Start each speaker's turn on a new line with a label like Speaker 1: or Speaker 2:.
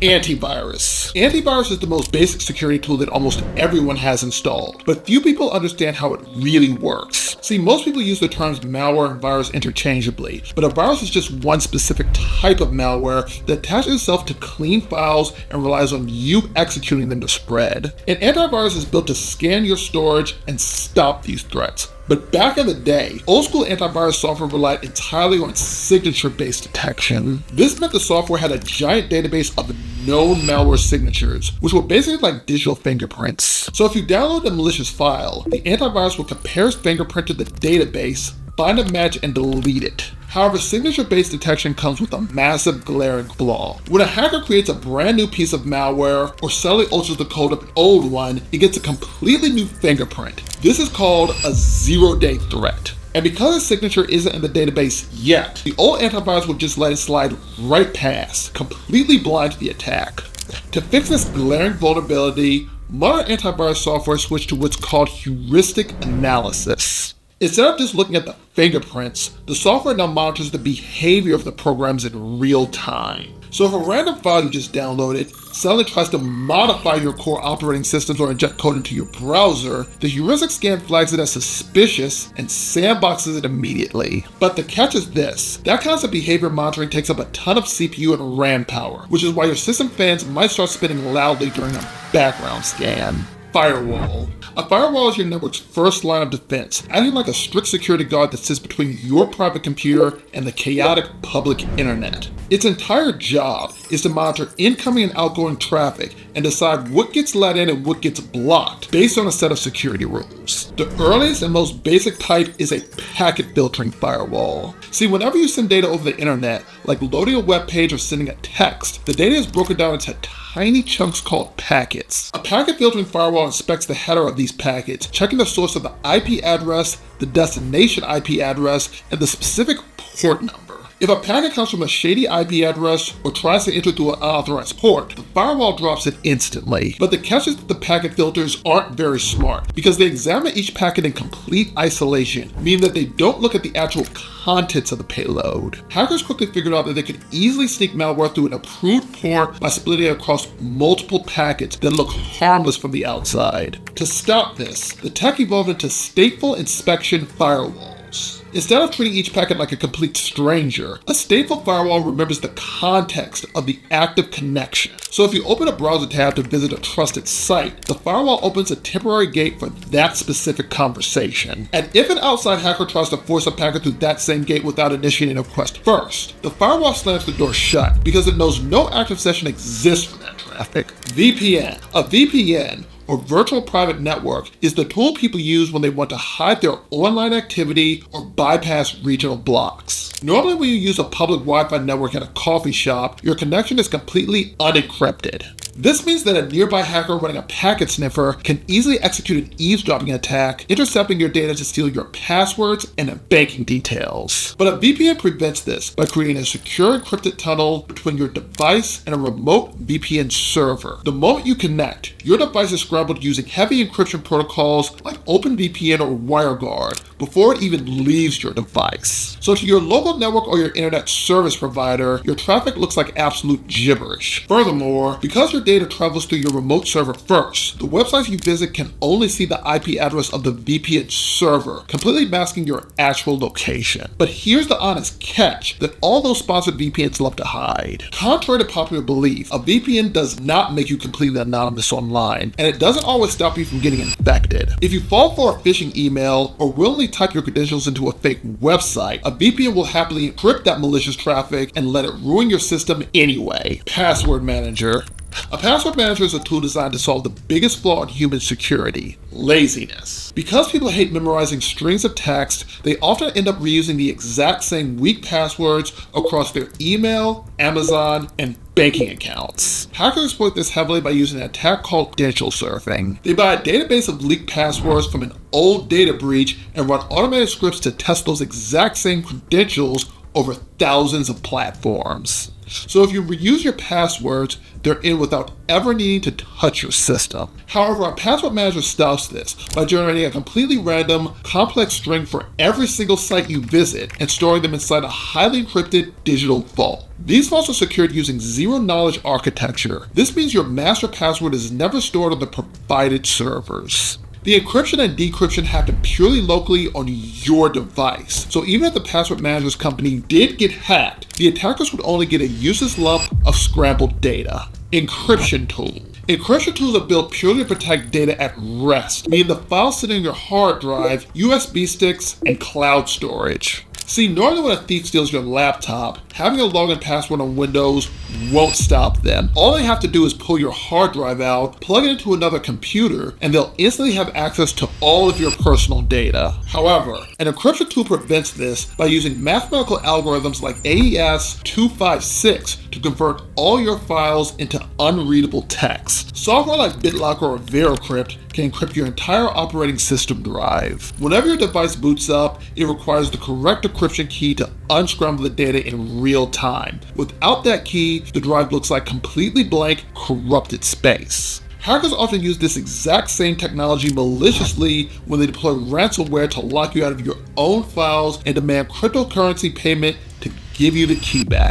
Speaker 1: Antivirus. Antivirus is the most basic security tool that almost everyone has installed, but few people understand how it really works. See, most people use the terms malware and virus interchangeably, but a virus is just one specific type of malware that attaches itself to clean files and relies on you executing them to spread. An antivirus is built to scan your storage and stop these threats. But back in the day, old school antivirus software relied entirely on signature-based detection. This meant the software had a giant database of known malware signatures, which were basically like digital fingerprints. So if you download a malicious file, the antivirus will compare its fingerprint to the database, find a match, and delete it. However, signature-based detection comes with a massive glaring flaw. When a hacker creates a brand new piece of malware or subtly alters the code of an old one, it gets a completely new fingerprint. This is called a zero-day threat. And because its signature isn't in the database yet, the old antivirus will just let it slide right past, completely blind to the attack. To fix this glaring vulnerability, modern antivirus software switched to what's called heuristic analysis. Instead of just looking at the fingerprints, the software now monitors the behavior of the programs in real time. So if a random file you just downloaded suddenly tries to modify your core operating systems or inject code into your browser, the heuristic scan flags it as suspicious and sandboxes it immediately. But the catch is this: that kind of behavior monitoring takes up a ton of CPU and RAM power, which is why your system fans might start spinning loudly during a background scan. Firewall. A firewall is your network's first line of defense, acting like a strict security guard that sits between your private computer and the chaotic public internet. Its entire job is to monitor incoming and outgoing traffic and decide what gets let in and what gets blocked based on a set of security rules. The earliest and most basic type is a packet filtering firewall. See, whenever you send data over the internet, like loading a web page or sending a text, the data is broken down into tiny chunks called packets. A packet filtering firewall inspects the header of these packets, checking the source of the IP address, the destination IP address, and the specific port number. If a packet comes from a shady IP address or tries to enter through an unauthorized port, the firewall drops it instantly. But the catch is that the packet filters aren't very smart because they examine each packet in complete isolation, meaning that they don't look at the actual contents of the payload. Hackers quickly figured out that they could easily sneak malware through an approved port by splitting it across multiple packets that look harmless from the outside. To stop this, the tech evolved into stateful inspection firewalls. Instead of treating each packet like a complete stranger, a stateful firewall remembers the context of the active connection. So if you open a browser tab to visit a trusted site, the firewall opens a temporary gate for that specific conversation. And if an outside hacker tries to force a packet through that same gate without initiating a request first, the firewall slams the door shut because it knows no active session exists for that traffic. VPN. A VPN, or virtual private network, is the tool people use when they want to hide their online activity or bypass regional blocks. Normally when you use a public Wi-Fi network at a coffee shop, your connection is completely unencrypted. This means that a nearby hacker running a packet sniffer can easily execute an eavesdropping attack, intercepting your data to steal your passwords and banking details. But a VPN prevents this by creating a secure encrypted tunnel between your device and a remote VPN server. The moment you connect, your device is scrambled using heavy encryption protocols like OpenVPN or WireGuard before it even leaves your device. So to your local network or your internet service provider, your traffic looks like absolute gibberish. Furthermore, because your data travels through your remote server first, the websites you visit can only see the IP address of the VPN server, completely masking your actual location. But here's the honest catch that all those sponsored VPNs love to hide. Contrary to popular belief, a VPN does not make you completely anonymous online, and it doesn't always stop you from getting infected. If you fall for a phishing email or willingly type your credentials into a fake website, a VPN will happily encrypt that malicious traffic and let it ruin your system anyway. Password Manager. A password manager is a tool designed to solve the biggest flaw in human security: laziness. Because people hate memorizing strings of text, they often end up reusing the exact same weak passwords across their email, Amazon, and banking accounts. Hackers exploit this heavily by using an attack called credential surfing. They buy a database of leaked passwords from an old data breach and run automated scripts to test those exact same credentials over thousands of platforms. So if you reuse your passwords, they're in without ever needing to touch your system. However, a password manager stops this by generating a completely random, complex string for every single site you visit and storing them inside a highly encrypted digital vault. These vaults are secured using zero-knowledge architecture. This means your master password is never stored on the provided servers. The encryption and decryption happen purely locally on your device. So even if the password manager's company did get hacked, the attackers would only get a useless lump of scrambled data. Encryption tool. Encryption tools are built purely to protect data at rest, meaning the files sitting on your hard drive, USB sticks, and cloud storage. See, normally when a thief steals your laptop, having a login password on Windows won't stop them. All they have to do is pull your hard drive out, plug it into another computer, and they'll instantly have access to all of your personal data. However, an encryption tool prevents this by using mathematical algorithms like AES 256 to convert all your files into unreadable text. Software like BitLocker or VeraCrypt can encrypt your entire operating system drive. Whenever your device boots up, it requires the correct encryption key to unscramble the data in real time. Without that key, the drive looks like completely blank, corrupted space. Hackers often use this exact same technology maliciously when they deploy ransomware to lock you out of your own files and demand cryptocurrency payment to give you the key back.